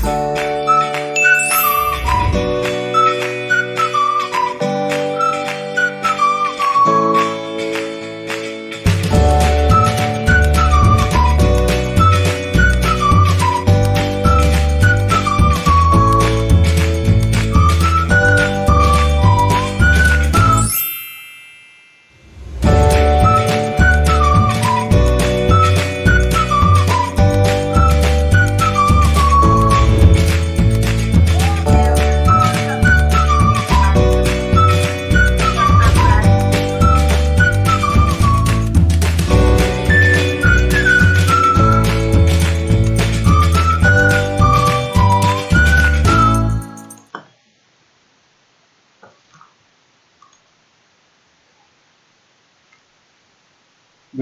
Good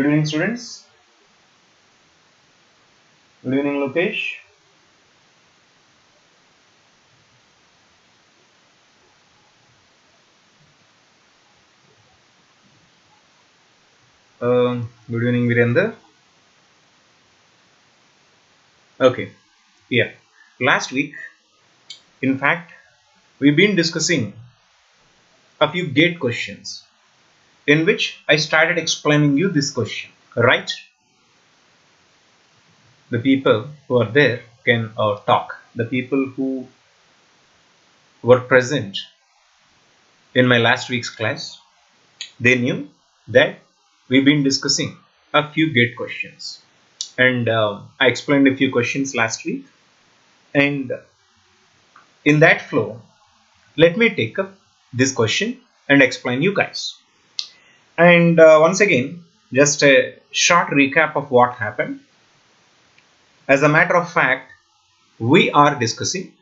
evening, students. Good evening, Lokesh. Good evening, Virender. Okay, yeah. Last week, in fact, we've been discussing a few GATE questions in which I started explaining you this question, right? The people who are there can talk. The people who were present in my last week's class, they knew that we've been discussing a few GATE questions. And I explained a few questions last week. And in that flow, let me take up this question and explain you guys. And once again, just a short recap of what happened. As a matter of fact, we are discussing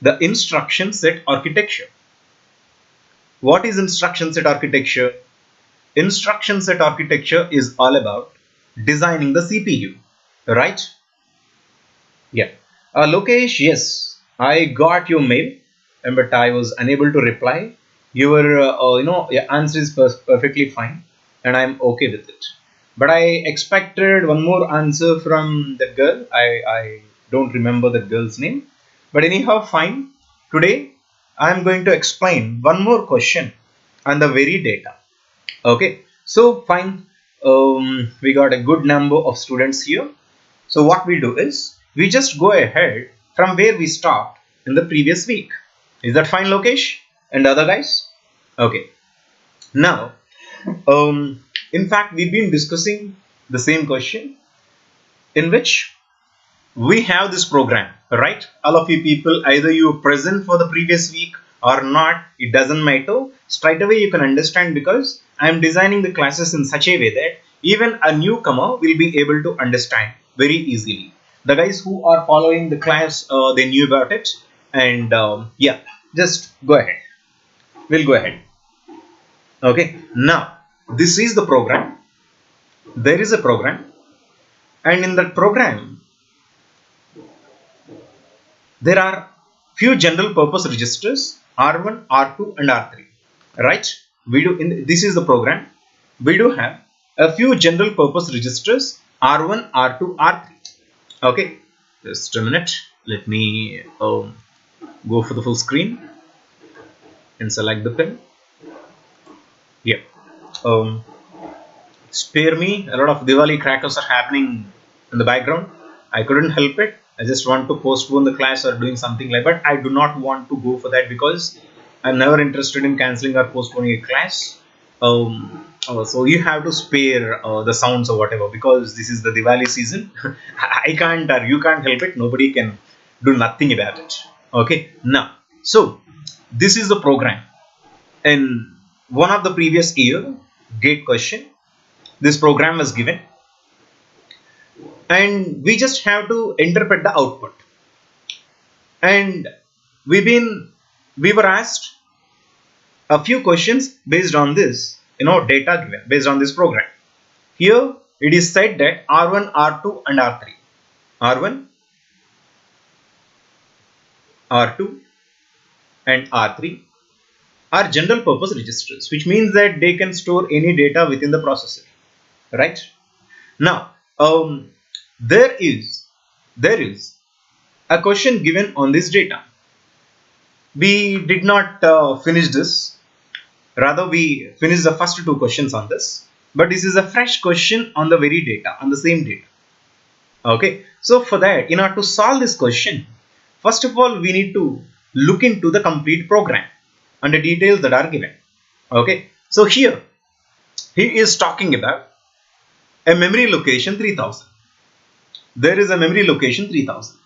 the instruction set architecture. What is instruction set architecture? Instruction set architecture is all about designing the CPU, right? Yeah. Lokesh, yes, I got your mail, but I was unable to reply. Your answer is perfectly fine, and I'm okay with it. But I expected one more answer from that girl. I don't remember that girl's name. But anyhow, fine. Today, I'm going to explain one more question on the very data. Okay, so fine. We got a good number of students here. So what we do is, we just go ahead from where we stopped in the previous week. Is that fine, Lokesh and other guys? Okay. Now, in fact, we've been discussing the same question in which we have this program, right? All of you people, either you are present for the previous week or not, it doesn't matter. Straight away you can understand, because I am designing the classes in such a way that even a newcomer will be able to understand very easily. The guys who are following the class, they knew about it. And yeah, just go ahead. We'll go ahead. Okay, now this is the program. There is a program, and in that program there are few general purpose registers R1, R2 and R3, right? This is the program. We do have a few general purpose registers R1, R2, R3. Okay, just a minute. Let me go for the full screen and select the pen. Yeah. Spare me, a lot of Diwali crackers are happening in the background. I couldn't help it. I just want to postpone the class or doing something like that. But I do not want to go for that, because I'm never interested in cancelling or postponing a class. So you have to spare the sounds or whatever, because this is the Diwali season. I can't, or you can't help it. Nobody can do nothing about it. Okay. Now, so this is the program. In one of the previous year GATE question, this program was given, and we just have to interpret the output. And we were asked a few questions based on this, data given based on this program. Here it is said that R1, R2 and R3, R1, R2 and R3 are general purpose registers, which means that they can store any data within the processor, right? Now, there is a question given on this data. We did not finish this. Rather, we finished the first two questions on this. But this is a fresh question on the very data, on the same data. Okay. So for that, in order to solve this question, first of all, we need to look into the complete program and the details that are given. Okay. So here, he is talking about a memory location 3000. There is a memory location 3000.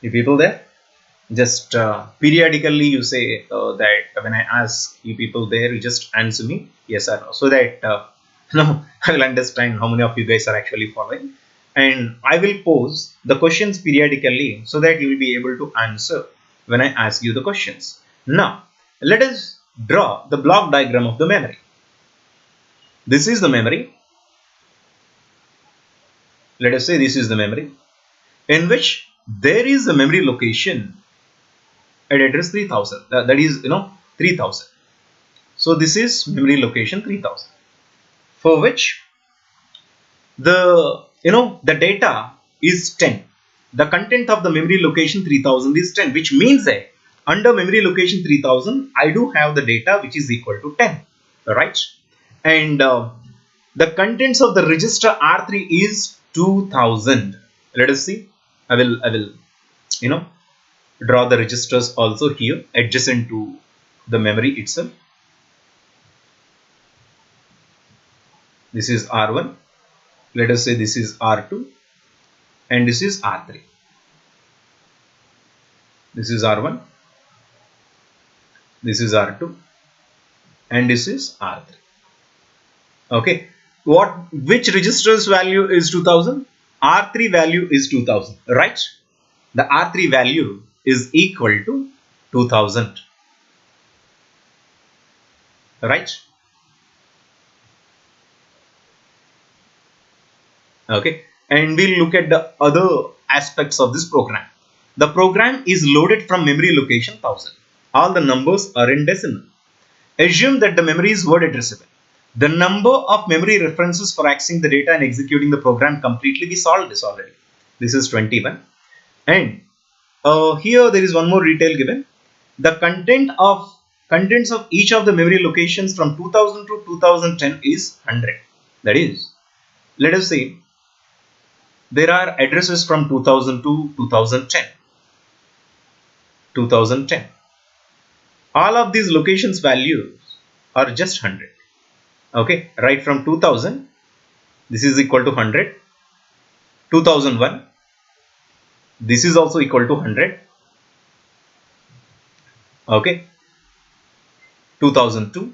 You people there? Just periodically you say that when I ask you people there, you just answer me yes or no, so that I will understand how many of you guys are actually following. And I will pose the questions periodically so that you will be able to answer when I ask you the questions. Now, let us draw the block diagram of the memory. This is the memory. Let us say this is the memory in which there is a memory location at address 3000. That is, 3000. So this is memory location 3000, for which the data is 10. The content of the memory location 3000 is 10, which means that under memory location 3000, I do have the data which is equal to 10, right? And the contents of the register R3 is 2000. Let us see. I will draw the registers also here adjacent to the memory itself. This is R1. Let us say this is R2 and this is R3. This is R1, this is R2 and this is R3. Okay, which register's value is 2000? R3 value is 2000, right? The R3 value is equal to 2000, right? Okay, and we'll look at the other aspects of this program. The program is loaded from memory location 1000. All the numbers are in decimal. Assume that the memory is word addressable. The number of memory references for accessing the data and executing the program completely, we solved this already. This is 21. And here there is one more detail given. The contents of each of the memory locations from 2000 to 2010 is 100. That is, let us say there are addresses from 2000 to 2010. 2010. All of these locations values are just 100. Okay, right from 2000, this is equal to 100. 2001, this is also equal to 100. Okay, 2002,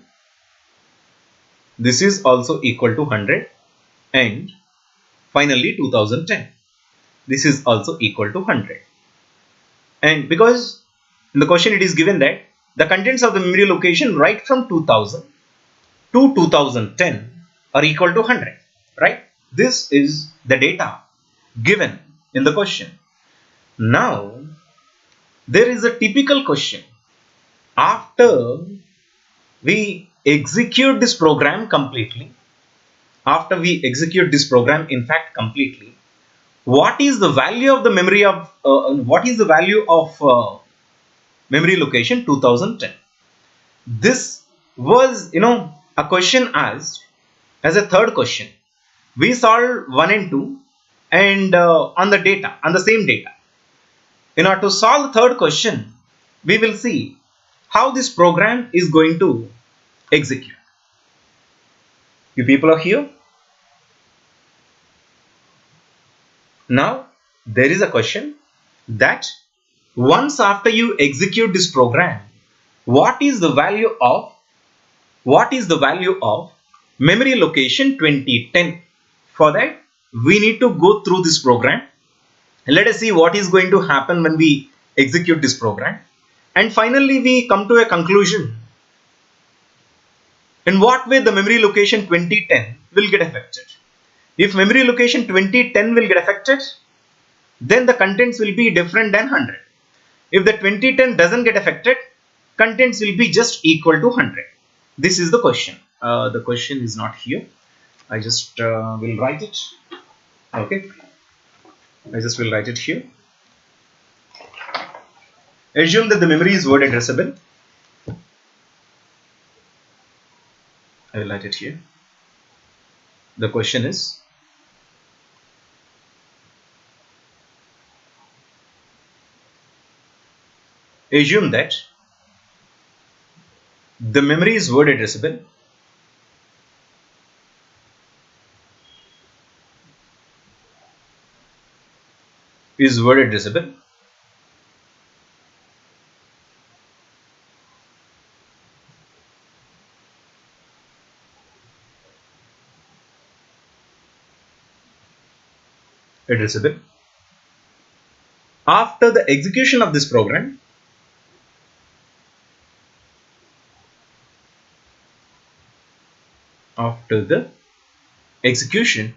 this is also equal to 100, and finally 2010, this is also equal to 100. And because in the question it is given that the contents of the memory location right from 2000 to 2010 are equal to 100, right? This is the data given in the question. Now, there is a typical question. After we execute this program completely, completely, what is the value of the memory of memory location 2010? This was a question asked as a third question. We solved 1 and 2 and on the same data. In order to solve the third question, we will see how this program is going to execute. You people are here? Now, there is a question that once after you execute this program, what is the value of memory location 2010? For that, we need to go through this program. Let us see what is going to happen when we execute this program. And finally, we come to a conclusion. In what way the memory location 2010 will get affected? If memory location 2010 will get affected, then the contents will be different than 100. If the 2010 doesn't get affected, contents will be just equal to 100. This is the question. The question is not here. I just will write it. Okay. I just will write it here. Assume that the memory is word addressable. I will write it here. The question is, assume that the memory is word addressable. Is word addressable. Addressable. After the execution of this program, after the execution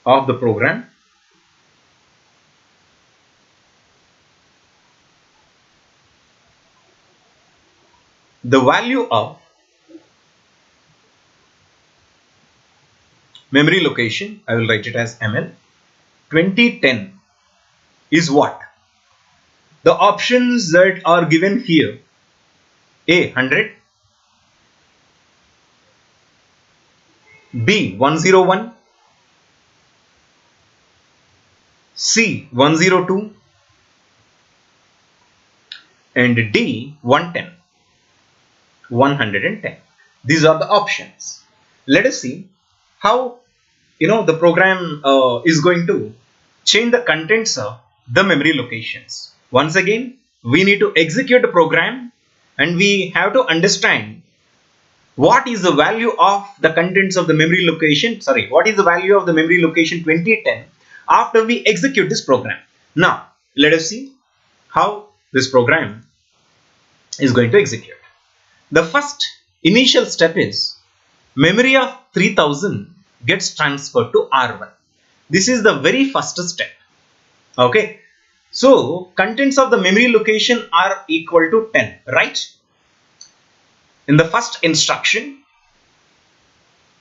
of the program, the value of memory location, I will write it as ML 2010, is what? The options that are given here: A 100, B 101, C 102, and D 110. 110. These are the options. Let us see how the program is going to change the contents of the memory locations. Once again, we need to execute the program and we have to understand what is the value of the contents of the memory location, what is the value of the memory location 2010 after we execute this program. Now, let us see how this program is going to execute. The first initial step is memory of 3000 gets transferred to R1. This is the very first step. Okay. So, contents of the memory location are equal to 10, right? In the first instruction,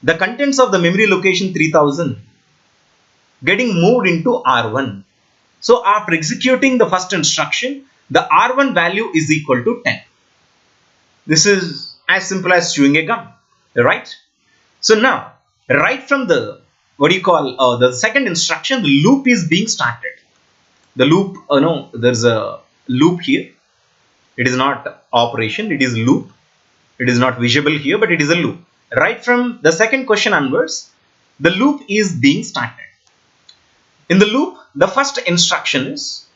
the contents of the memory location 3000 getting moved into R1. So, after executing the first instruction, the R1 value is equal to 10. This is as simple as chewing a gum, right? So now, right from the the second instruction, the loop is being started. The loop, there's a loop here. It is not operation, it is loop. It is not visible here, but it is a loop. Right from the second question onwards, the loop is being started. In the loop, the first instruction is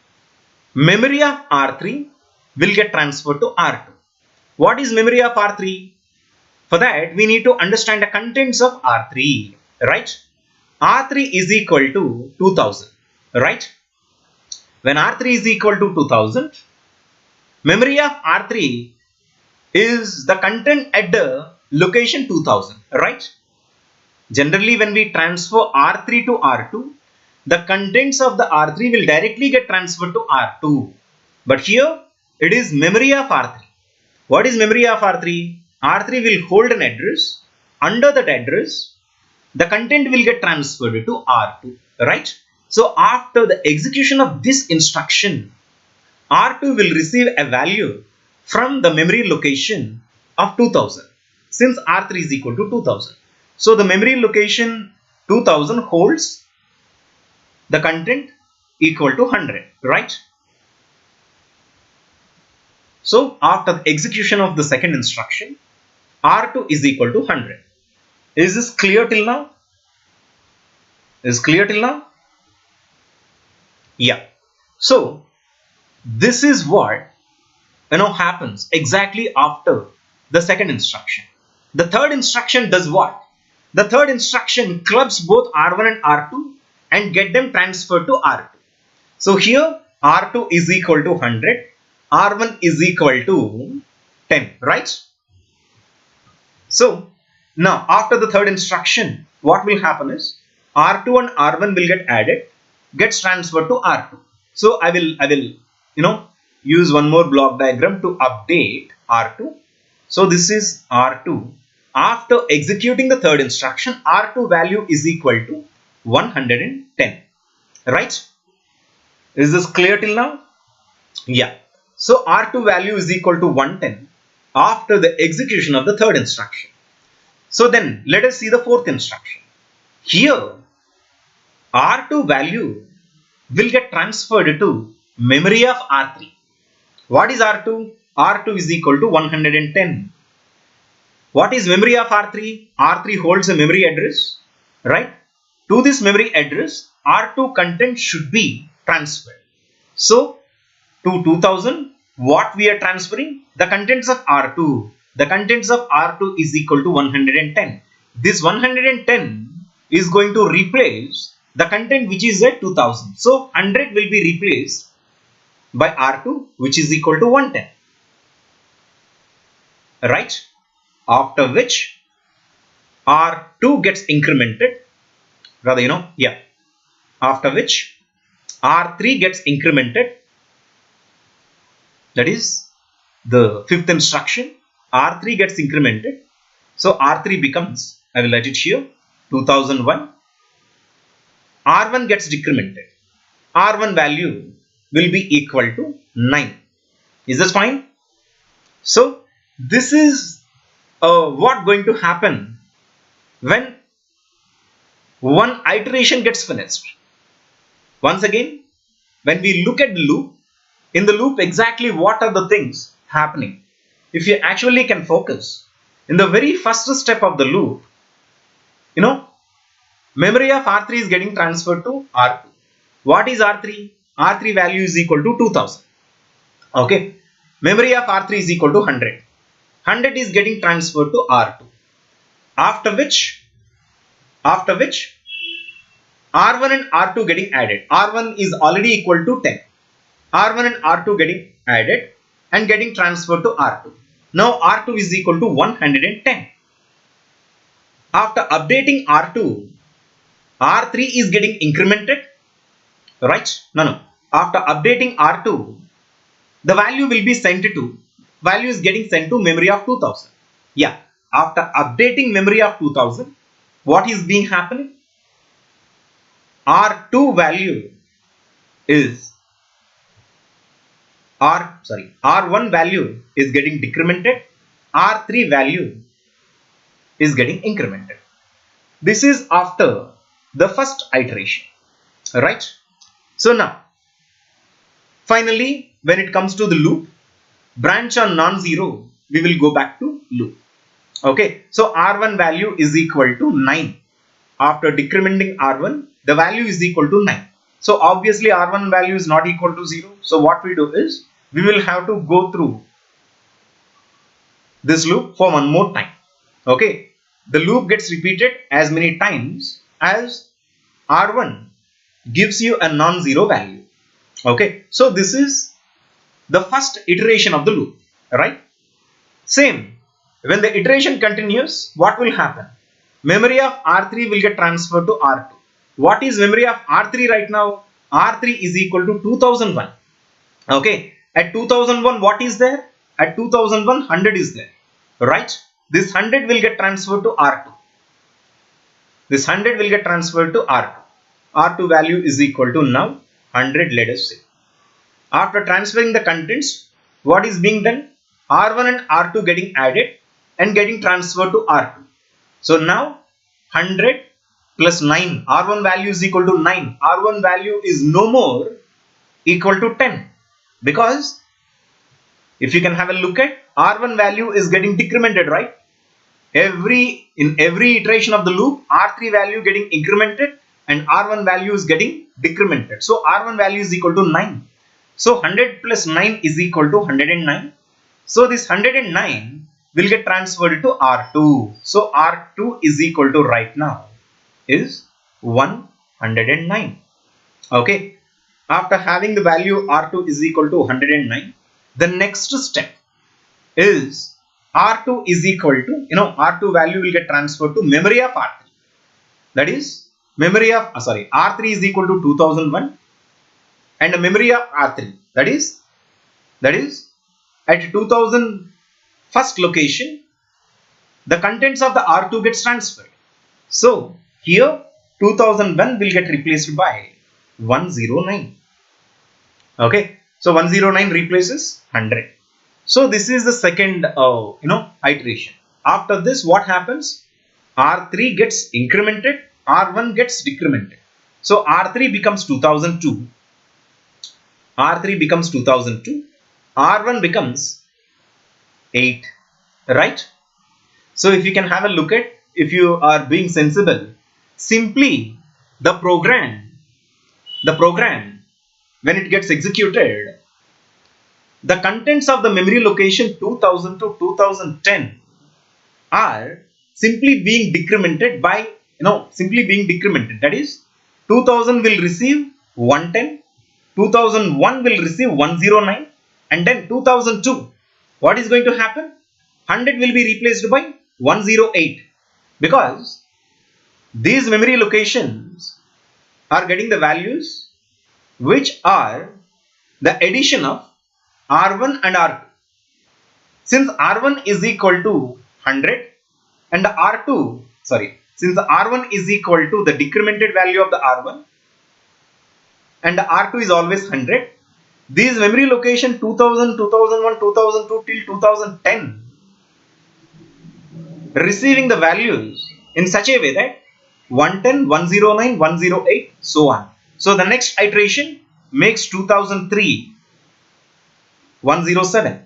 memory of R3 will get transferred to R2. What is memory of R3? For that, we need to understand the contents of R3, right? R3 is equal to 2000, right? When R3 is equal to 2000, memory of R3 is the content at the location 2000, right? Generally, when we transfer R3 to R2, the contents of the R3 will directly get transferred to R2. But here, it is memory of R3. What is memory of R3? R3 will hold an address. Under that address, the content will get transferred to R2, right? So, after the execution of this instruction, R2 will receive a value from the memory location of 2000, since R3 is equal to 2000. So, the memory location 2000 holds the content equal to 100, right? So, after the execution of the second instruction, R2 is equal to 100. Is this clear till now? Is clear till now? Yeah. So, this is what happens exactly after the second instruction. The third instruction does what? The third instruction clubs both R1 and R2 and get them transferred to R2. So, here R2 is equal to 100. R1 is equal to 10, right? So, now after the third instruction, what will happen is R2 and R1 will get added, gets transferred to R2. So, I will use one more block diagram to update R2. So, this is R2. After executing the third instruction, R2 value is equal to 110. Right? Is this clear till now? Yeah. So R2 value is equal to 110 after the execution of the third instruction. So then let us see the fourth instruction. Here R2 value will get transferred to memory of R3. What is R2? R2 is equal to 110. What is memory of R3? R3 holds a memory address, right? To this memory address, R2 content should be transferred. So, to 2000, what we are transferring? The contents of R2. The contents of R2 is equal to 110. This 110 is going to replace the content which is at 2000. So, 100 will be replaced by R2 which is equal to 110. Right? After which R2 gets incremented. Rather, after which R3 gets incremented. That is the fifth instruction. R3 gets incremented. So R3 becomes, I will write it here, 2001. R1 gets decremented. R1 value will be equal to 9. Is this fine? So this is what going to happen when one iteration gets finished. Once again, when we look at the loop, in the loop exactly what are the things happening? If you actually can focus, in the very first step of the loop, memory of R3 is getting transferred to R2. What is R3? R3 value is equal to 2000. Okay. Memory of R3 is equal to 100. 100 is getting transferred to R2. After which R1 and R2 getting added. R1 is already equal to 10. R1 and R2 getting added and getting transferred to R2. Now R2 is equal to 110. After updating R2, R3 is getting incremented. Right? No. After updating R2, the value will be sent to, value is getting sent to memory of 2000. Yeah. After updating memory of 2000, what is being happening? R2 value is R1 value is getting decremented. R3 value is getting incremented. This is after the first iteration. Right? So now, finally, when it comes to the loop, branch on non-zero, we will go back to loop. Okay, so R1 value is equal to 9. After decrementing R1, the value is equal to 9. So obviously R1 value is not equal to 0. So what we do is, we will have to go through this loop for one more time. Okay, the loop gets repeated as many times as R1 gives you a non-zero value. Okay, so this is the first iteration of the loop, right? Same, when the iteration continues, what will happen? Memory of R3 will get transferred to R2. What is memory of R3 right now? R3 is equal to 2001. Okay, at 2001 what is there? At 2001 100 is there, right? This 100 will get transferred to R2. This 100 will get transferred to R2. R2 value is equal to now 100, let us say. After transferring the contents, what is being done? R1 and R2 getting added and getting transferred to R2. So now 100 plus 9, R1 value is equal to 9. R1 value is no more equal to 10, because if you can have a look at, R1 value is getting decremented, right? In every iteration of the loop, R3 value getting incremented and R1 value is getting decremented. So R1 value is equal to 9. So 100 plus 9 is equal to 109. So this 109 will get transferred to R2. So R2 is equal to right now is 109. Okay. After having the value R2 is equal to 109, the next step is R2 is equal to, R2 value will get transferred to memory of R3. That is memory of, R3 is equal to 2001 and the memory of R3. That is at 2000 first location, the contents of the R2 gets transferred. So here 2001 will get replaced by 109. Okay, so 109 replaces 100. So this is the second iteration. After this, what happens? R3 gets incremented, R1 gets decremented. So R3 becomes 2002, R3 becomes 2002, R1 becomes 8, right? So if you can have a look at, if you are being sensible, simply the program when it gets executed, the contents of the memory location 2000 to 2010 are simply being decremented by, that is 2000 will receive 110, 2001 will receive 109, and then 2002, what is going to happen? 100 will be replaced by 108, because these memory locations are getting the values which are the addition of R1 and R2. Since R1 is equal to 100 and since R1 is equal to the decremented value of the R1 and the R2 is always 100, these memory location 2000, 2001, 2002 till 2010 receiving the values in such a way that 110, 109, 108, so on. So the next iteration makes 2003 107.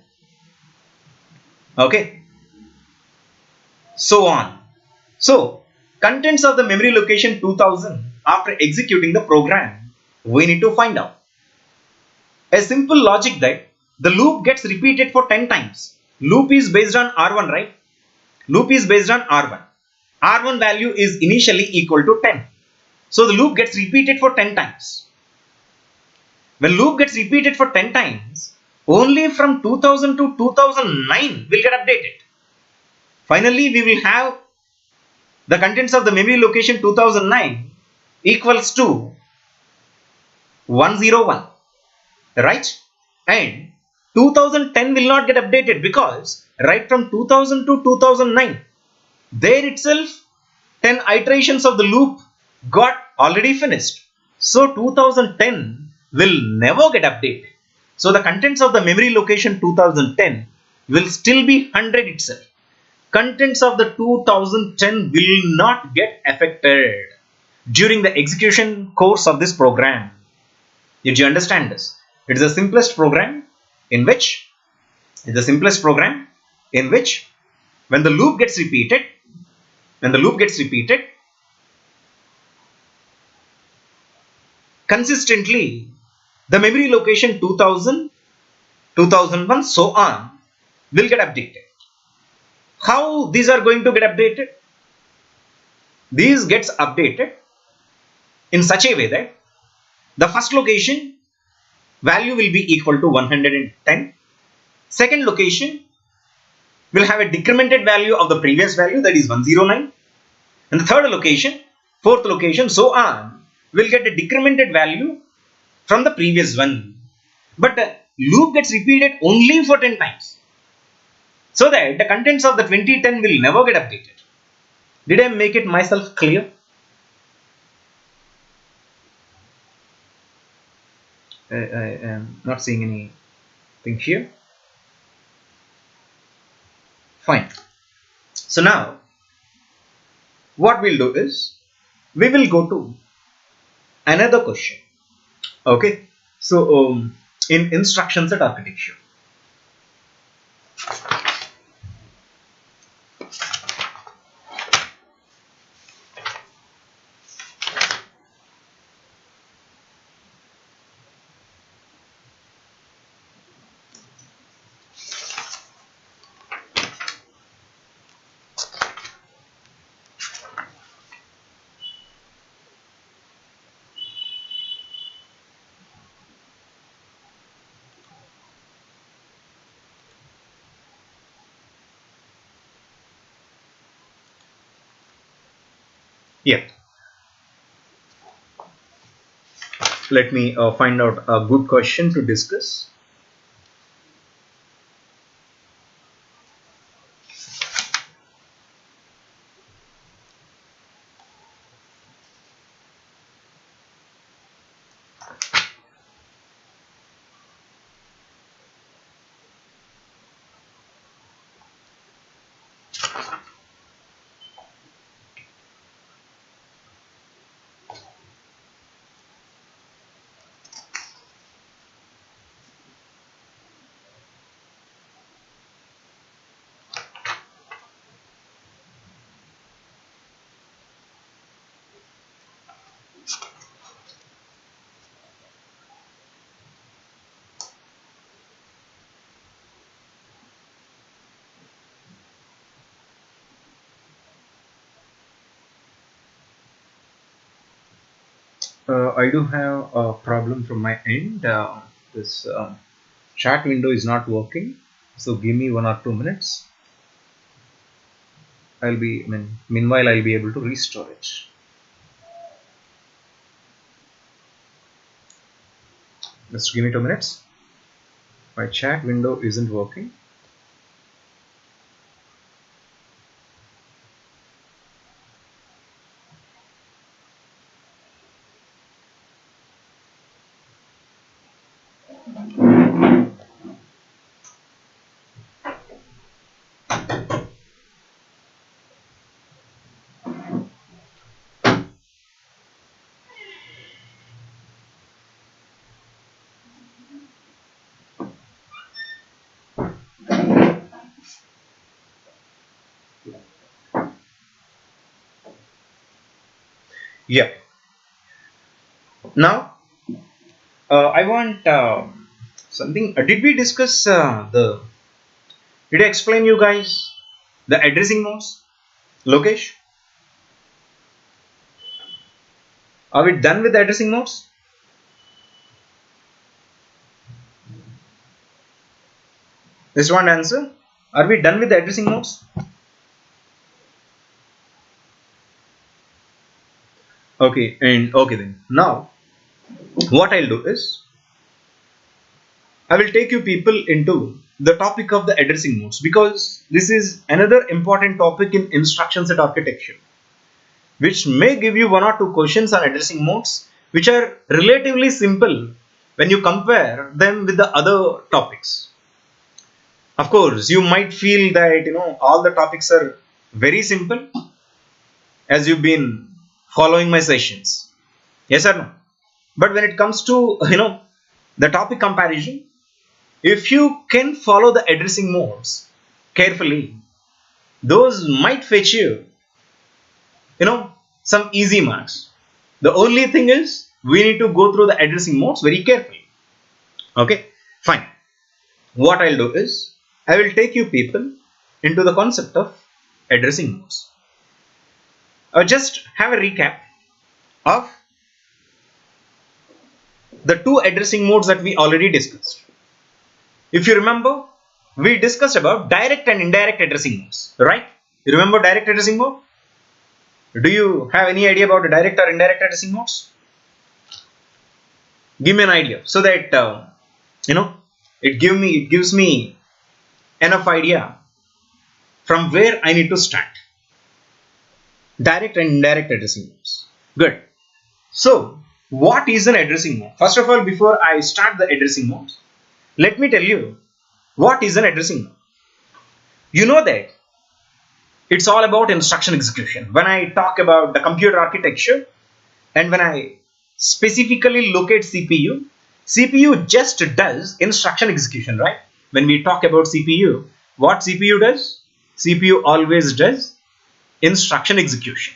Okay, so on. So contents of the memory location 2000, after executing the program, we need to find out. A simple logic that the loop gets repeated for 10 times. Loop is based on R1, right? Loop is based on R1. R1 value is initially equal to 10. So the loop gets repeated for 10 times. When loop gets repeated for 10 times, only from 2000 to 2009 will get updated. Finally, we will have the contents of the memory location 2009 equals to 101, right? And 2010 will not get updated because right from 2000 to 2009, there itself 10 iterations of the loop got already finished. So 2010 will never get updated. So the contents of the memory location 2010 will still be 100 itself. Contents of the 2010 will not get affected during the execution course of this program. Did you understand this? It is the simplest program in which when the loop gets repeated, consistently, the memory location 2000, 2001, so on will get updated. How these are going to get updated? These gets updated in such a way that the first location value will be equal to 110. Second location will have a decremented value of the previous value, that is 109. And the third location, fourth location, so on, will get a decremented value from the previous one. But the loop gets repeated only for 10 times, so that the contents of the 2010 will never get updated. Did I make it myself clear? I am not seeing anything here. Fine. So now, what we'll do is, we will go to another question. Okay. So, in instruction set architecture, yeah. Let me find out a good question to discuss. I do have a problem from my end. This chat window is not working, so give me 1 or 2 minutes. Meanwhile, I'll be able to restore it. Just give me 2 minutes. My chat window isn't working. Yeah. Now, I want something. Did we discuss the? Did I explain you guys the addressing modes? Lokesh, are we done with the addressing modes? Just one answer. Are we done with the addressing modes? Okay, and okay then. Now, what I'll do is, I will take you people into the topic of the addressing modes, because this is another important topic in instruction set architecture, which may give you 1 or 2 questions on addressing modes, which are relatively simple when you compare them with the other topics. Of course, you might feel that all the topics are very simple as you've been following my sessions. Yes or no? But when it comes to the topic comparison, if you can follow the addressing modes carefully, those might fetch you some easy marks. The only thing is, we need to go through the addressing modes very carefully. Okay, fine. What I'll do is, I will take you people into the concept of addressing modes. Just have a recap of the 2 addressing modes that we already discussed. If you remember, we discussed about direct and indirect addressing modes, right? You remember direct addressing mode? Do you have any idea about the direct or indirect addressing modes? Give me an idea, so that it gives me enough idea from where I need to start. Direct and indirect addressing modes. Good. So, what is an addressing mode? First of all, before I start the addressing modes, let me tell you what is an addressing mode. You know that it's all about instruction execution. When I talk about the computer architecture, and when I specifically look at CPU, CPU just does instruction execution, right? When we talk about CPU, what CPU does? CPU always does instruction execution.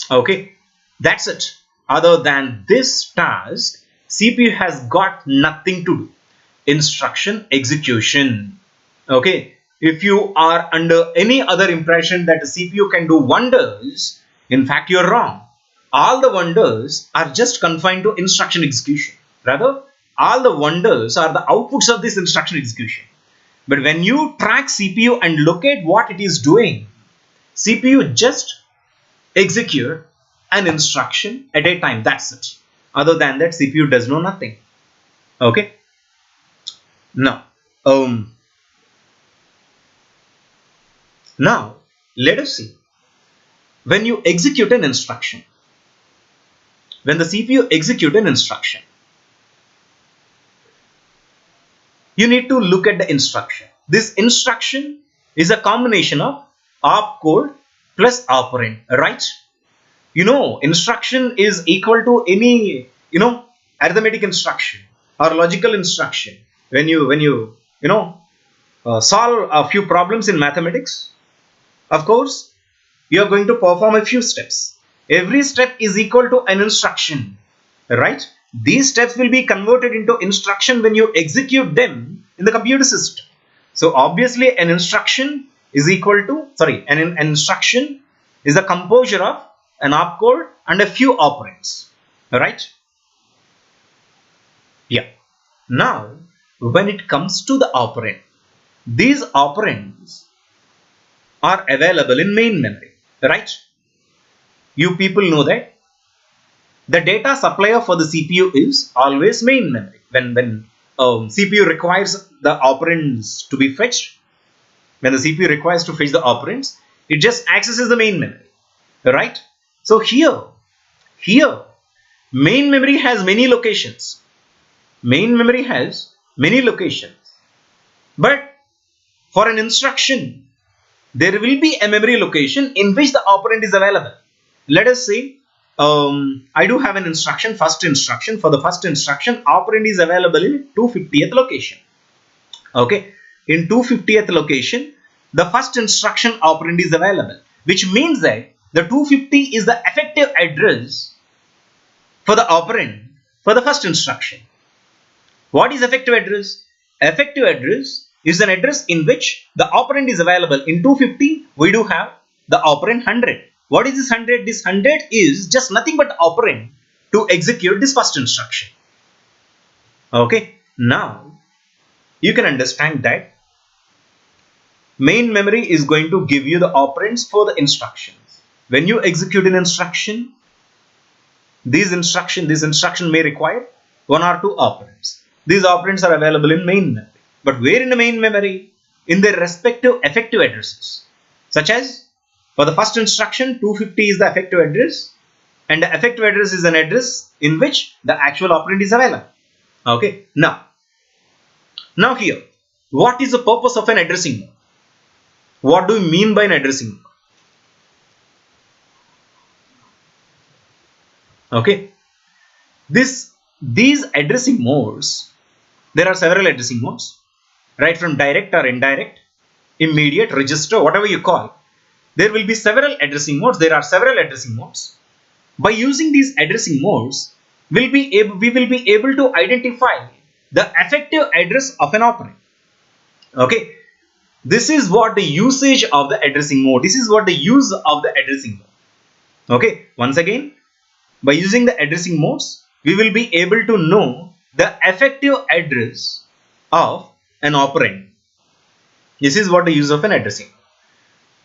Okay, that's it. Other than this task, CPU has got nothing to do. Instruction execution. Okay, if you are under any other impression that the CPU can do wonders, in fact you're wrong. All the wonders are just confined to instruction execution. Rather, all the wonders are the outputs of this instruction execution. But when you track CPU and look at what it is doing, CPU just execute an instruction at a time. That's it. Other than that, CPU does know nothing. Okay. Now, let us see. When you execute an instruction, when the CPU execute an instruction, you need to look at the instruction. This instruction is a combination of opcode plus operand, right? Instruction is equal to any, arithmetic instruction or logical instruction. When you solve a few problems in mathematics, of course, you are going to perform a few steps. Every step is equal to an instruction, right? These steps will be converted into instruction when you execute them in the computer system. So obviously an instruction is equal to, an instruction is a composure of an opcode and a few operands, right? Yeah. Now, when it comes to the operand, these operands are available in main memory, right? You people know that the data supplier for the CPU is always main memory. When CPU requires the operands to be fetched, when the CPU requires to fetch the operands, it just accesses the main memory, right? So here, main memory has many locations. Main memory has many locations. But for an instruction, there will be a memory location in which the operand is available. Let us say, I do have an instruction, first instruction. For the first instruction, operand is available in 250th location. Okay, in 250th location, the first instruction operand is available, which means that the 250 is the effective address for the operand for the first instruction. What is effective address? Effective address is an address in which the operand is available. In 250, we do have the operand 100. What is this 100? This 100 is just nothing but operand to execute this first instruction. Okay, now you can understand that main memory is going to give you the operands for the instructions. When you execute an instruction, this instruction may require one or two operands. These operands are available in main memory. But where in the main memory? In their respective effective addresses. Such as, for the first instruction, 250 is the effective address, and the effective address is an address in which the actual operand is available. Okay, now here, what is the purpose of an addressing mode? What do we mean by an addressing mode? Okay, these addressing modes, there are several addressing modes, right from direct or indirect, immediate, register, whatever you call. There will be several addressing modes. There are several addressing modes. By using these addressing modes, we will be able to identify the effective address of an operand. Okay, this is what the usage of the addressing mode. This is what the use of the addressing mode. Okay, once again, by using the addressing modes, we will be able to know the effective address of an operand. This is what the use of an addressing.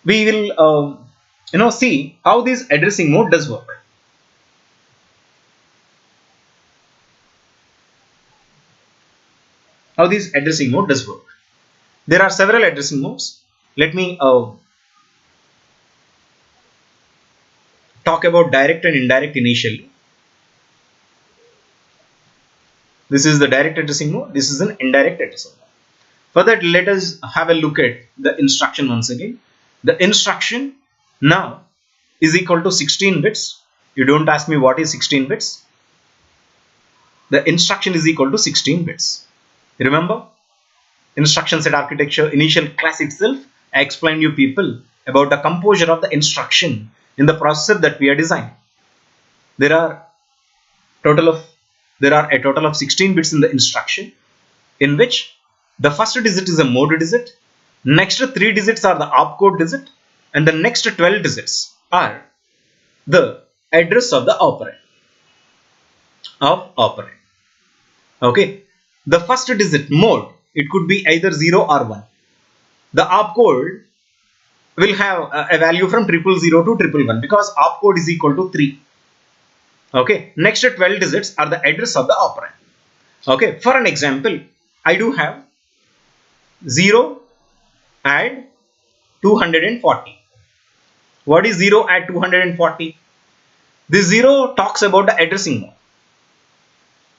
We will see how this addressing mode does work. How this addressing mode does work. There are several addressing modes. Let me talk about direct and indirect initially. This is the direct addressing mode. This is an indirect addressing mode. For that, let us have a look at the instruction once again. The instruction now is equal to 16 bits. You don't ask me what is 16 bits. The instruction is equal to 16 bits. Remember, instruction set architecture, initial class itself, I explained you people about the composure of the instruction in the processor that we are designing. There are a total of 16 bits in the instruction, in which the first digit is a mode digit, next 3 digits are the opcode digit, and the next 12 digits are the address of the operand. Okay, the first digit mode, it could be either 0 or 1. The opcode will have a value from 000 to 111 because opcode is equal to 3. Okay, next 12 digits are the address of the operand. Okay, for an example, I do have 0 add 240. What is 0 add 240? This 0 talks about the addressing mode.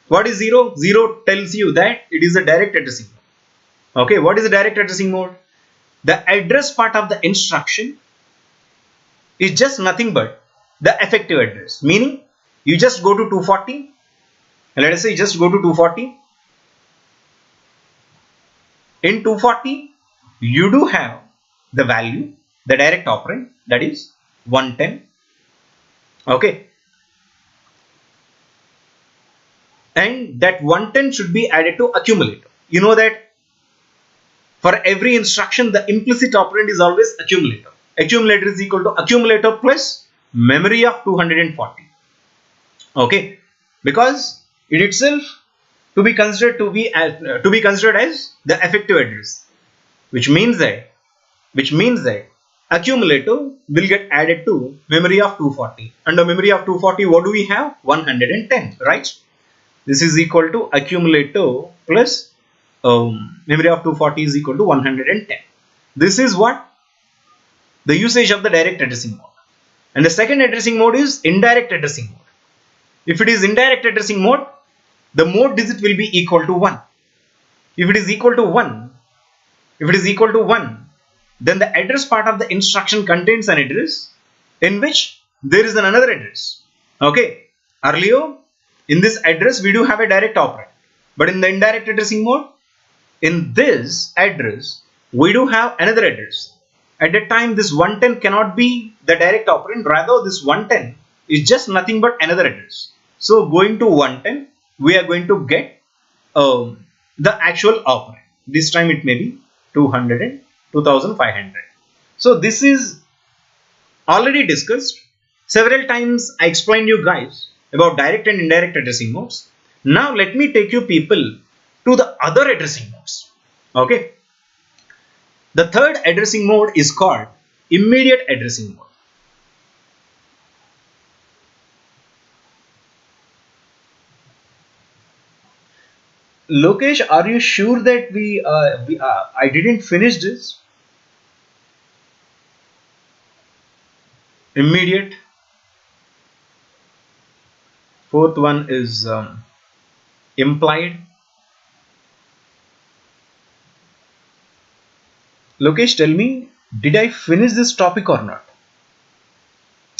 What is 0? 0 tells you that it is a direct addressing mode. Okay, what is the direct addressing mode? The address part of the instruction is just nothing but the effective address. Meaning, you just go to 240. Let us say you just go to 240. In 240, you do have the value, the direct operand, that is 110. Okay. And that 110 should be added to accumulator. You know that for every instruction, the implicit operand is always accumulator. Accumulator is equal to accumulator plus memory of 240. Okay, because it itself to be considered as the effective address, which means that accumulator will get added to memory of 240. Under memory of 240, what do we have? 110, right? This is equal to accumulator plus memory of 240 is equal to 110. This is what the usage of the direct addressing mode. And the second addressing mode is indirect addressing mode. If it is indirect addressing mode, the mode digit will be equal to 1. If it is equal to 1, then the address part of the instruction contains an address in which there is another address. Okay. Earlier, in this address, we do have a direct operand. But in the indirect addressing mode, in this address, we do have another address. At that time, this 110 cannot be the direct operand. Rather, this 110 is just nothing but another address. So, going to 110, we are going to get the actual operand. This time it may be 200 and 2500. So, this is already discussed. Several times I explained you guys about direct and indirect addressing modes. Now, let me take you people to the other addressing modes. Okay. The third addressing mode is called immediate addressing mode. Lokesh, are you sure that I didn't finish this? Immediate. Fourth one is implied. Lokesh, tell me, did I finish this topic or not?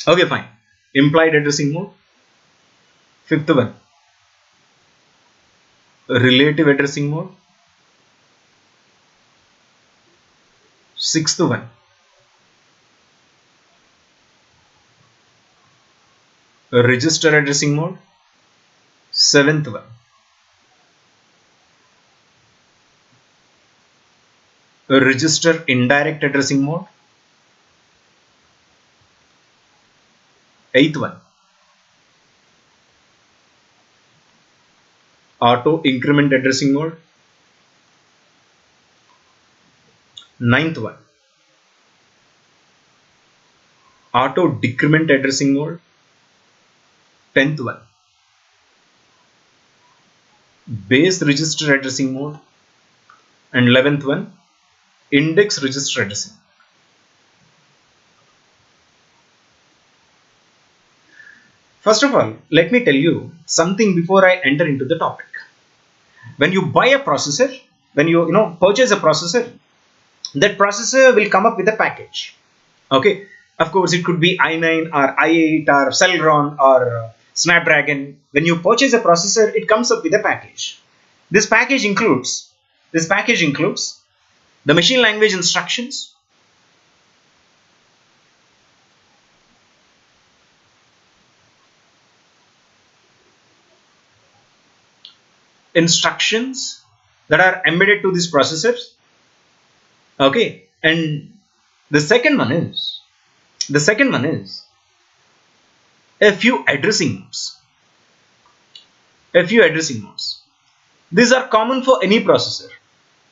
Okay, fine. Implied addressing mode. Fifth one, relative addressing mode. Sixth one, register addressing mode. Seventh one, register indirect addressing mode. Eighth one, auto increment addressing mode. Ninth one, auto decrement addressing mode. 10th one, base register addressing mode. And 11th one, index register addressing. First of all, let me tell you something before I enter into the topic. When you buy a processor, when you purchase a processor, that processor will come up with a package. Okay, of course it could be i9 or i8 or Celeron or Snapdragon. When you purchase a processor, it comes up with a package. This package includes the machine language instructions, that are embedded to these processors. Okay, and the second one is a few addressing modes. These are common for any processor.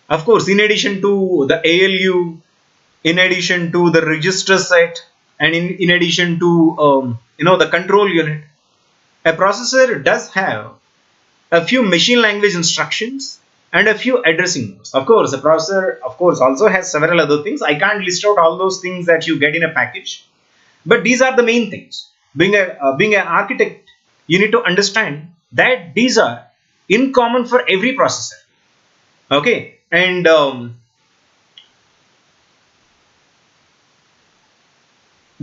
Of course, in addition to the ALU, in addition to the register set, and in addition to the control unit, a processor does have a few machine language instructions and a few addressing modes. Of course, a processor also has several other things. I can't list out all those things that you get in a package, but these are the main things. Being an architect, you need to understand that these are in common for every processor. Okay, and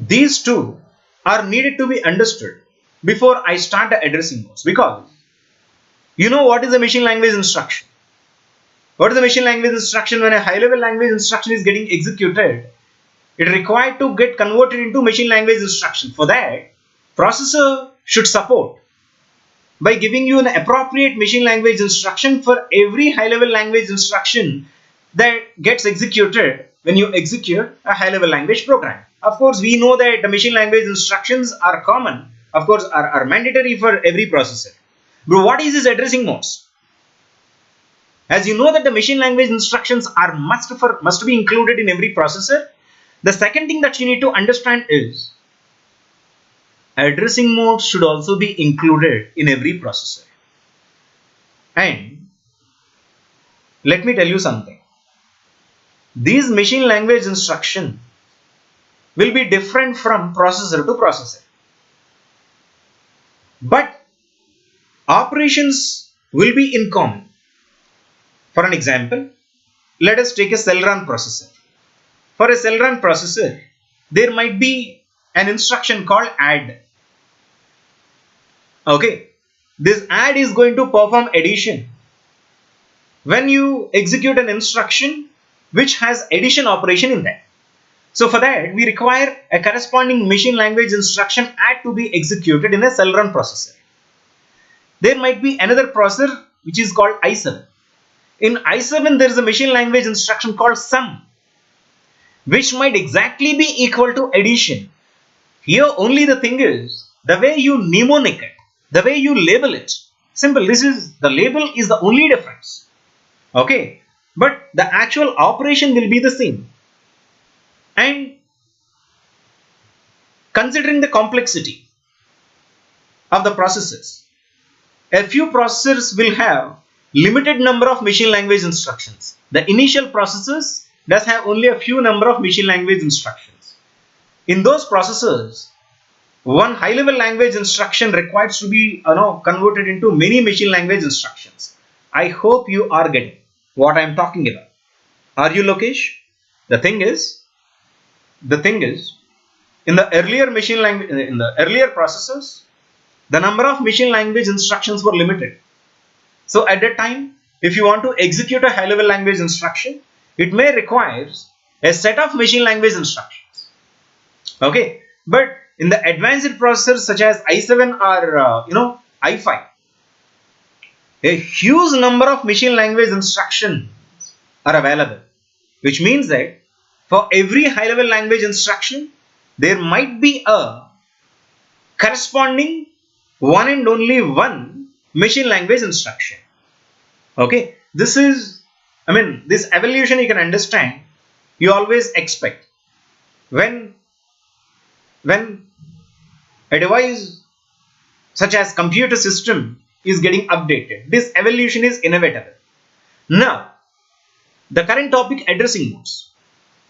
these two are needed to be understood before I start the addressing modes, because you know what is a machine language instruction. What is the machine language instruction? When a high level language instruction is getting executed, it required to get converted into machine language instruction. For that, processor should support by giving you an appropriate machine language instruction for every high level language instruction that gets executed when you execute a high level language program. Of course, we know that the machine language instructions are common, of course, are mandatory for every processor. But what is this addressing modes? As you know that the machine language instructions are must be included in every processor, the second thing that you need to understand is addressing modes should also be included in every processor. And let me tell you something. These machine language instructions will be different from processor to processor, but operations will be in common. For an example, let us take a cell run processor. For a cell run processor, there might be an instruction called add. Okay, this add is going to perform addition when you execute an instruction which has addition operation in that. So for that, we require a corresponding machine language instruction add to be executed in a cell run processor. There might be another processor which is called i7. In i7, there is a machine language instruction called sum, which might exactly be equal to addition. Here only the thing is the way you mnemonic it, the way you label it. Simple. The label is the only difference. Okay, but the actual operation will be the same. And considering the complexity of the processors, a few processors will have limited number of machine language instructions. The initial processors does have only a few number of machine language instructions. In those processors, one high level language instruction requires to be converted into many machine language instructions. I hope you are getting what I am talking about. Are you, Lokesh? The thing is, in the earlier processors, the number of machine language instructions were limited. So at that time, if you want to execute a high level language instruction, it may require a set of machine language instructions. Okay, but in the advanced processors such as i7 or i5, a huge number of machine language instructions are available, which means that for every high level language instruction, there might be a corresponding one and only one machine language instruction. Okay, this evolution you can understand. You always expect when a device such as computer system is getting updated, this evolution is inevitable. Now, the current topic, addressing modes.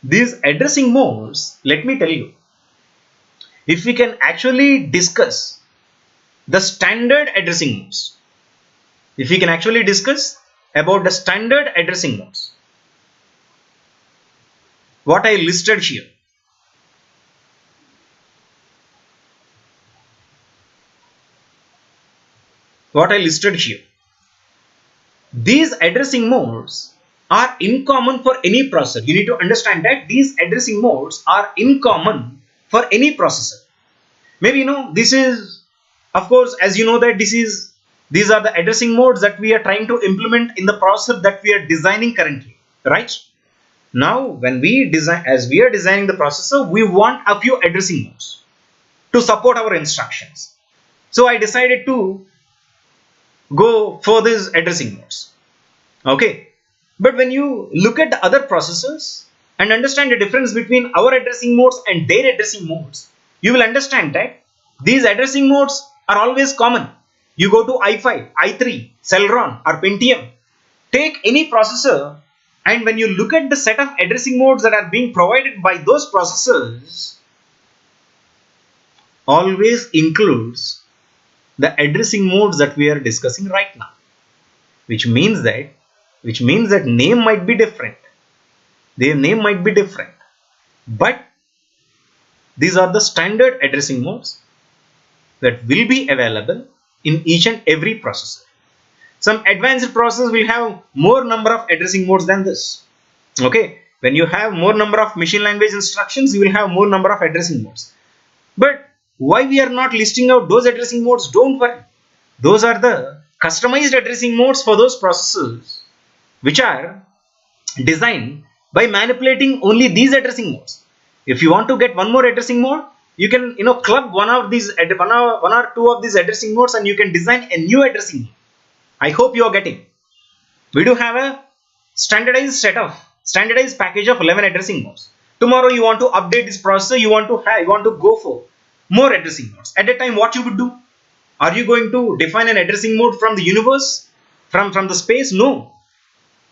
These addressing modes, let me tell you, if we can actually discuss the standard addressing modes, if we can actually discuss about the standard addressing modes, what I listed here. These addressing modes are in common for any processor. You need to understand that these addressing modes are in common for any processor. Maybe this is, of course, as you know that these are the addressing modes that we are trying to implement in the processor that we are designing currently, right? Now, when we are designing the processor, we want a few addressing modes to support our instructions. So I decided to go for these addressing modes. Okay, but when you look at the other processors and understand the difference between our addressing modes and their addressing modes, you will understand that these addressing modes are always common. You go to i5, i3, Celeron or Pentium, take any processor, and when you look at the set of addressing modes that are being provided by those processors, always includes the addressing modes that we are discussing right now, which means that name might be different. Their name might be different, but These are the standard addressing modes that will be available in each and every processor. Some advanced processors will have more number of addressing modes than this. Okay, when you have more number of machine language instructions, you will have more number of addressing modes. But why we are not listing out those addressing modes? Don't worry. Those are the customized addressing modes for those processors which are designed by manipulating only these addressing modes. If you want to get one more addressing mode, you can club one or two of these addressing modes and you can design a new addressing mode. I hope you are getting. We do have a standardized package of 11 addressing modes. Tomorrow you want to update this processor, you want to go for more addressing modes. At that time, what you would do? Are you going to define an addressing mode from the universe, from the space? No.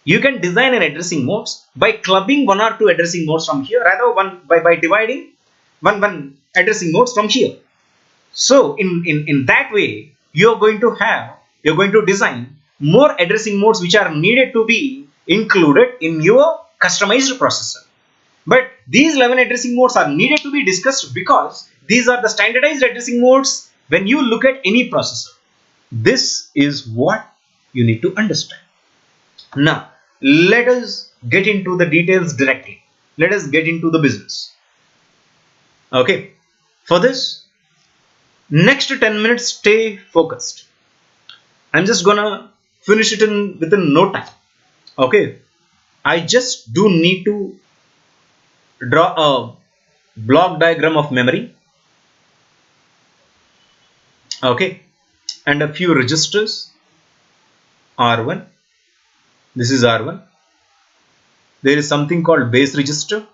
You can design an addressing modes by clubbing one or two addressing modes from here, rather by dividing one addressing modes from here. So in that way, you're going to design more addressing modes which are needed to be included in your customized processor. But these 11 addressing modes are needed to be discussed because these are the standardized addressing modes when you look at any processor. This is what you need to understand. Now, let us get into the details directly. Let us get into the business. Okay. For this, next 10 minutes, stay focused. I'm just gonna finish it within no time. Okay. I just do need to draw a block diagram of memory. Okay. And a few registers. R1. This is R1. There is something called base register.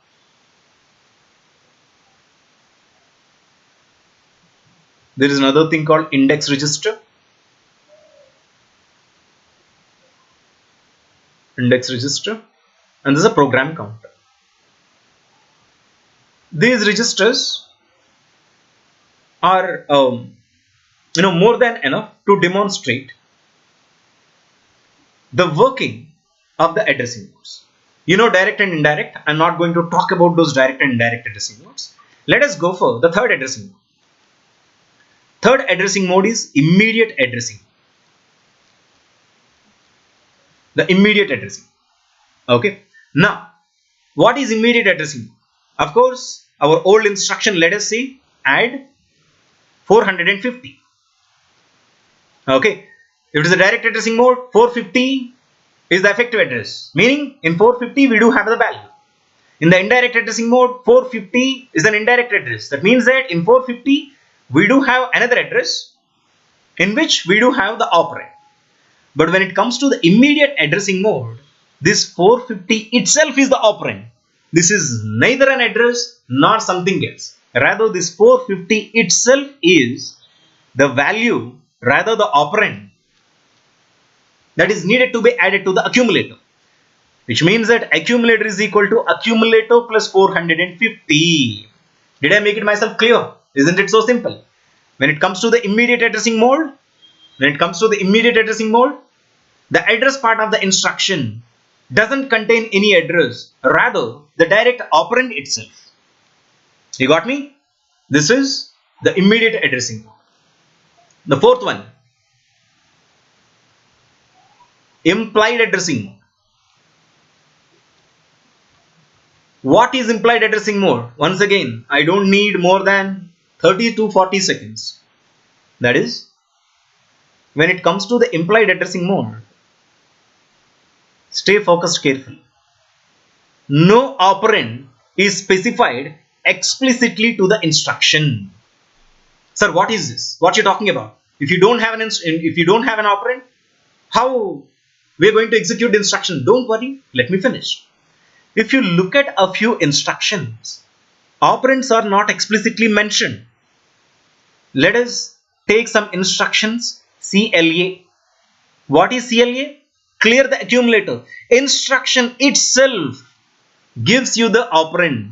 There is another thing called index register. Index register. And this is a program counter. These registers are more than enough to demonstrate the working of the addressing modes. Direct and indirect. I'm not going to talk about those direct and indirect addressing modes. Let us go for the third addressing mode. Third addressing mode is immediate addressing. The immediate addressing. Okay. Now, what is immediate addressing mode? Of course, our old instruction, let us say, add 450. Okay. If it is a direct addressing mode, 450 is the effective address. Meaning, in 450, we do have the value. In the indirect addressing mode, 450 is an indirect address. That means that in 450, we do have another address in which we do have the operand. But when it comes to the immediate addressing mode, this 450 itself is the operand. This is neither an address nor something else. Rather, this 450 itself is the value, rather the operand that is needed to be added to the accumulator. Which means that accumulator is equal to accumulator plus 450. Did I make it myself clear? Isn't it so simple? When it comes to the immediate addressing mode, the address part of the instruction doesn't contain any address, rather the direct operand itself. You got me? This is the immediate addressing mode. The fourth one, implied addressing mode. What is implied addressing mode? Once again, I don't need more than 30 to 40 seconds. That is, when it comes to the implied addressing mode, stay focused carefully. No operand is specified explicitly to the instruction. Sir, what is this? What you're talking about? If you don't have an operand, how we're going to execute the instruction? Don't worry, let me finish. If you look at a few instructions, operands are not explicitly mentioned. Let us take some instructions. CLA. What is CLA? Clear the accumulator. Instruction itself gives you the operand.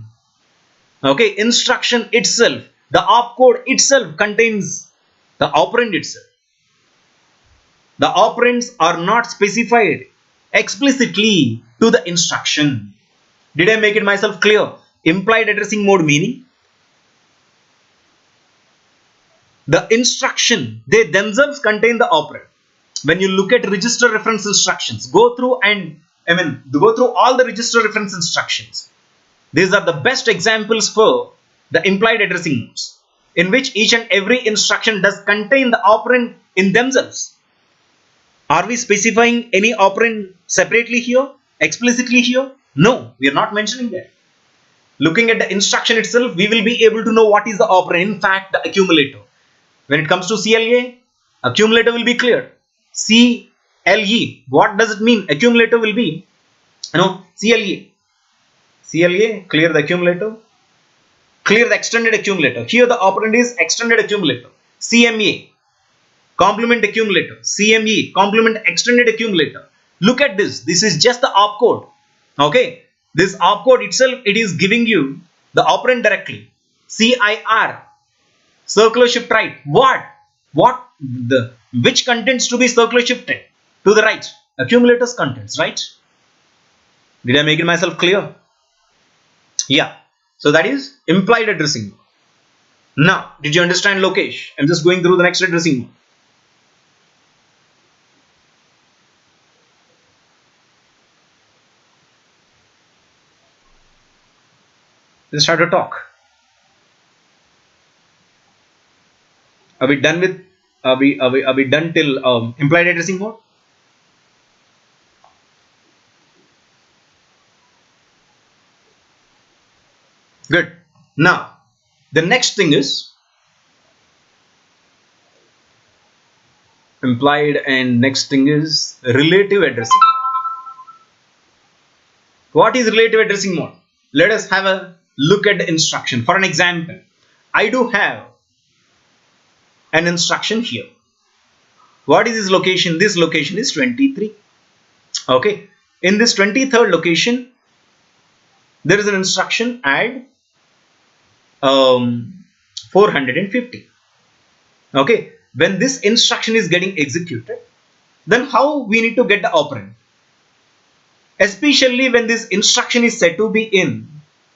Okay, instruction itself, the opcode itself contains the operand itself. The operands are not specified explicitly to the instruction. Did I make it myself clear? Implied addressing mode meaning The instruction, they themselves contain the operand. When you look at register reference instructions, go through all the register reference instructions. These are the best examples for the implied addressing modes, in which each and every instruction does contain the operand in themselves. Are we specifying any operand separately here, explicitly here? No, we are not mentioning that. Looking at the instruction itself, we will be able to know what is the operand. In fact, the accumulator. When it comes to CLA, accumulator will be clear. CLE, what does it mean? Accumulator will be, CLA. CLA, clear the accumulator. Clear the extended accumulator. Here the operand is extended accumulator. CMA, complement accumulator. CME, complement extended accumulator. Look at this. This is just the opcode. Okay. This opcode itself, it is giving you the operand directly. CIR, circular shift right. Which contents to be circular shifted? To the right. Accumulators contents, right? Did I make it myself clear? Yeah. So that is implied addressing. Now, did you understand Lokesh? I'm just going through the next addressing. Let's start to talk. Are we done with? Are we done till implied addressing mode? Good. Now, the next thing is implied, and next thing is relative addressing. What is relative addressing mode? Let us have a look at the instruction. For an example, I do have an instruction here. What is this location? This location is 23. Okay. In this 23rd location, there is an instruction add 450. Okay. When this instruction is getting executed, then how we need to get the operand? Especially when this instruction is said to be in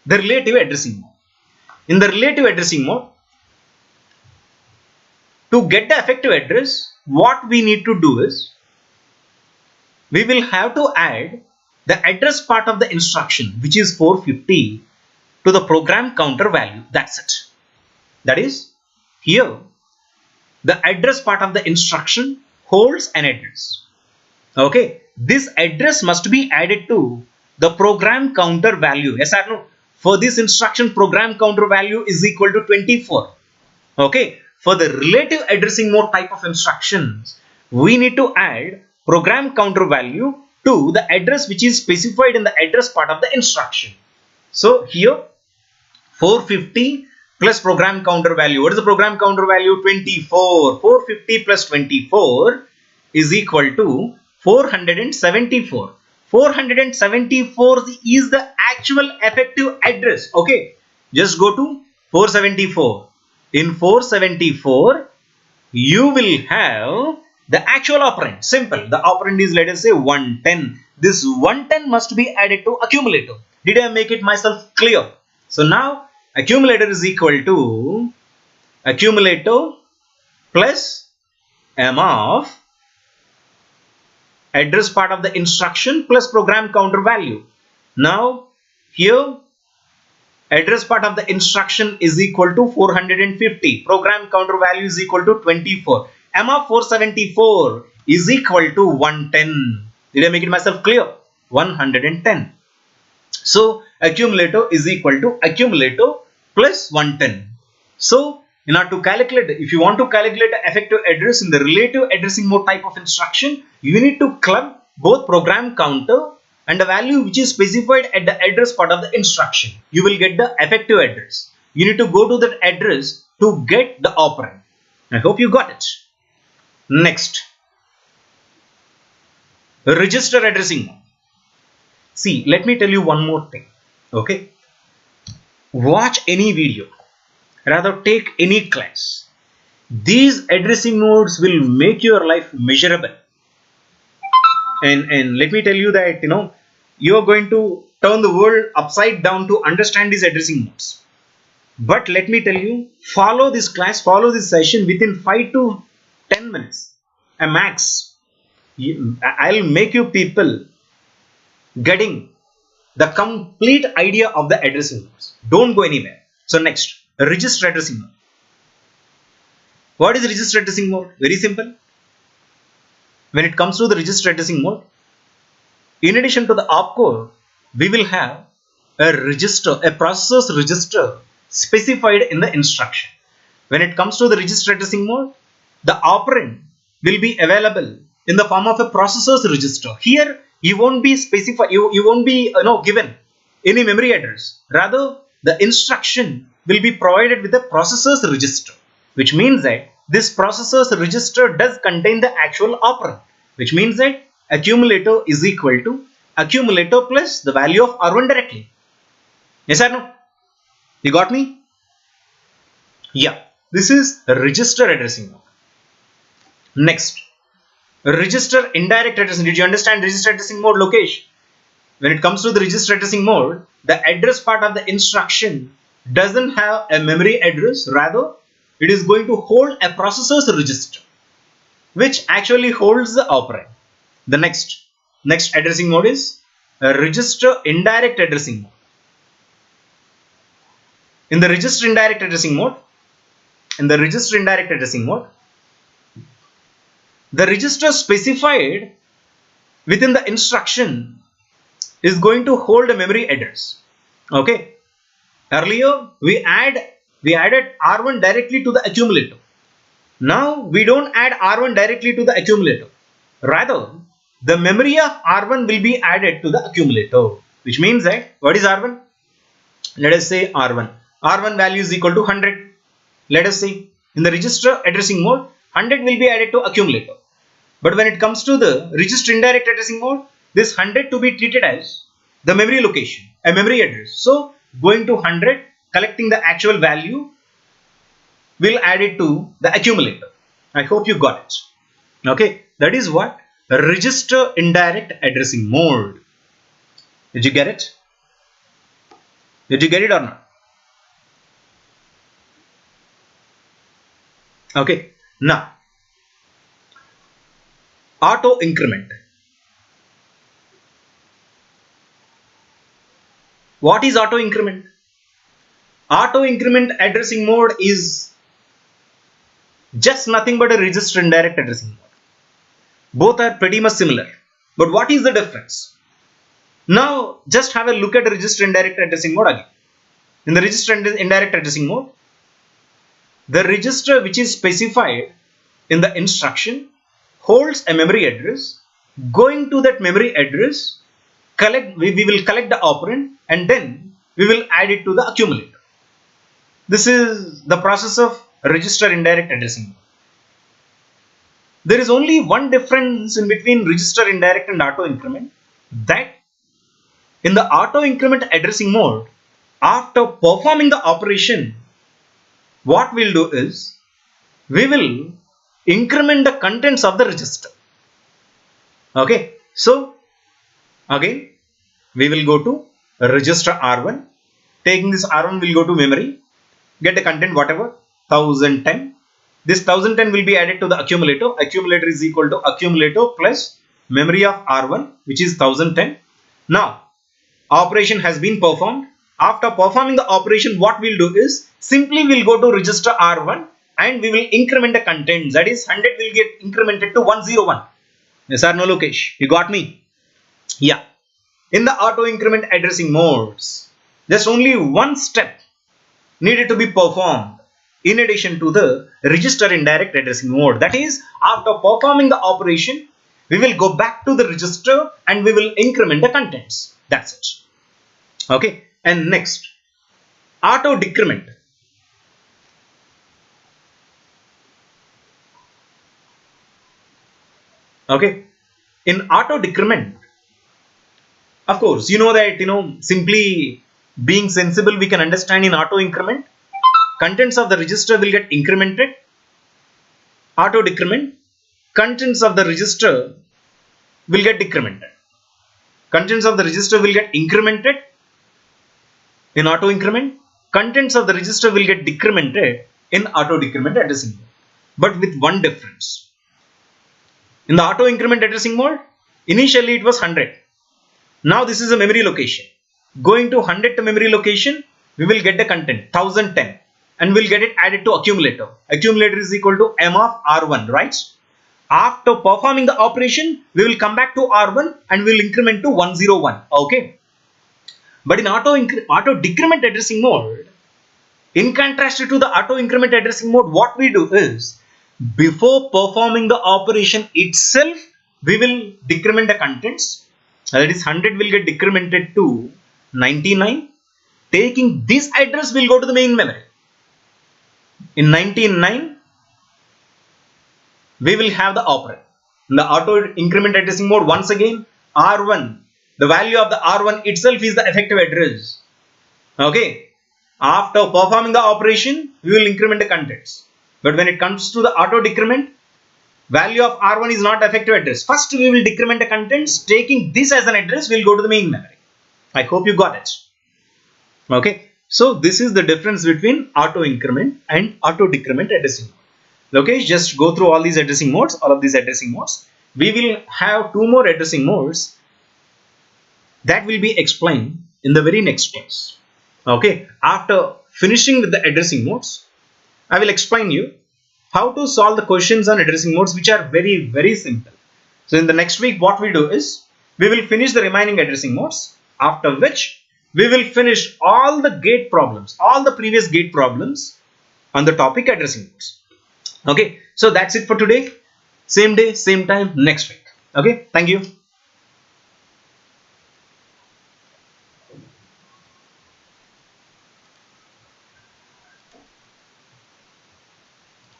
the relative addressing mode. In the relative addressing mode, to get the effective address, what we need to do is, we will have to add the address part of the instruction, which is 450, to the program counter value. That's it. That is, here, the address part of the instruction holds an address. Okay. This address must be added to the program counter value. Yes or no? For this instruction, program counter value is equal to 24. Okay. For the relative addressing mode type of instructions, we need to add program counter value to the address which is specified in the address part of the instruction. So here 450 plus program counter value. What is the program counter value? 24. 450 plus 24 is equal to 474. 474 is the actual effective address. Okay. Just go to 474. In 474, you will have the actual operand. Simple. The operand is, let us say, 110. This 110 must be added to accumulator. Did I make it myself clear? So now accumulator is equal to accumulator plus M of address part of the instruction plus program counter value. Now here address part of the instruction is equal to 450. Program counter value is equal to 24. M of 474 is equal to 110. Did I make it myself clear? 110. So accumulator is equal to accumulator plus 110. So in order to calculate, if you want to calculate the effective address in the relative addressing mode type of instruction, you need to club both program counter and the value which is specified at the address part of the instruction. You will get the effective address. You need to go to that address to get the operand. I hope you got it. Next, register addressing. See, let me tell you one more thing. Okay, watch any video, rather take any class. These addressing modes will make your life measurable. And let me tell you that, you are going to turn the world upside down to understand these addressing modes. But let me tell you, follow this class, follow this session within 5 to 10 minutes, a max. I'll make you people getting the complete idea of the addressing modes. Don't go anywhere. So next, register addressing mode. What is register addressing mode? Very simple. When it comes to the register addressing mode, in addition to the opcode, we will have a register, a processor's register specified in the instruction. When it comes to the register addressing mode, the operand will be available in the form of a processor's register. Here, you won't be specified, you won't be given any memory address. Rather, the instruction will be provided with the processor's register, which means that this processor's register does contain the actual operand, which means that accumulator is equal to accumulator plus the value of R1 directly. Yes or no? You got me? Yeah, this is register addressing mode. Next, register indirect addressing. Did you understand register addressing mode, Lokesh? When it comes to the register addressing mode, the address part of the instruction doesn't have a memory address. Rather, it is going to hold a processor's register, which actually holds the operand. The next addressing mode is register indirect addressing mode. In the register indirect addressing mode, the register specified within the instruction is going to hold a memory address. Okay. Earlier we added R1 directly to the accumulator. Now we don't add R1 directly to the accumulator. Rather, the memory of R1 will be added to the accumulator, which means that what is R1? Let us say R1 value is equal to 100. Let us say in the register addressing mode, 100 will be added to accumulator. But when it comes to the register indirect addressing mode, this 100 to be treated as the memory location, a memory address. So going to 100, collecting the actual value, will add it to the accumulator. I hope you got it. Okay, that is what register indirect addressing mode. Did you get it? Did you get it or not? Okay, now auto increment. What is auto increment? Auto increment addressing mode is just nothing but a register indirect addressing mode. Both are pretty much similar. But what is the difference? Now just have a look at the register indirect addressing mode again. In the register indirect addressing mode, the register which is specified in the instruction holds a memory address. Going to that memory address, we will collect the operand and then we will add it to the accumulator. This is the process of register indirect addressing mode. There is only one difference in between register indirect and auto increment, that in the auto increment addressing mode, after performing the operation, what we'll do is we will increment the contents of the register. Okay, so again we will go to register R1. Taking this R1 will go to memory, get the content whatever 1010. This 1010 will be added to the accumulator. Accumulator is equal to accumulator plus memory of R1, which is 1010. Now operation has been performed. After performing the operation, what we'll do is simply we'll go to register R1 and we will increment the contents. That is 100 will get incremented to 101. Yes or no, Lokesh? You got me? Yeah. In the auto increment addressing modes, there's only one step needed to be performed in addition to the register indirect addressing mode. That is, after performing the operation, we will go back to the register and we will increment the contents. That's it. Okay. And next, auto decrement. Okay. In auto decrement, of course, you know that, simply being sensible, we can understand in auto increment, contents of the register will get incremented. Auto decrement, contents of the register will get decremented. Contents of the register will get incremented in auto increment. contents of the register will get decremented in auto decrement addressing mode, but with one difference. In the auto increment addressing mode, initially it was 100. Now this is a memory location. Going to 100th memory location, we will get the content 1010 and we'll get it added to accumulator. Accumulator is equal to M of R1, right? After performing the operation, we will come back to R1 and we'll increment to 101. Okay. But in auto decrement addressing mode, in contrast to the auto increment addressing mode, what we do is, before performing the operation itself, we will decrement the contents. That is 100 will get decremented to 99. Taking this address will go to the main memory. In 99, we will have the operand. In the auto increment addressing mode, once again, R1, the value of the R1 itself is the effective address. Okay. After performing the operation, we will increment the contents. But when it comes to the auto decrement, value of R1 is not effective address. First, we will decrement the contents. Taking this as an address, we will go to the main memory. I hope you got it. Okay. So this is the difference between auto increment and auto decrement addressing mode. Okay. Just go through all these addressing modes, all of these addressing modes. We will have 2 more addressing modes that will be explained in the very next class. Okay. After finishing with the addressing modes, I will explain you how to solve the questions on addressing modes, which are very, very simple. So in the next week, what we do is, we will finish the remaining addressing modes, after which we will finish all the gate problems, all the previous gate problems on the topic addressing modes. Okay. So that's it for today. Same day, same time next week. Okay. Thank you.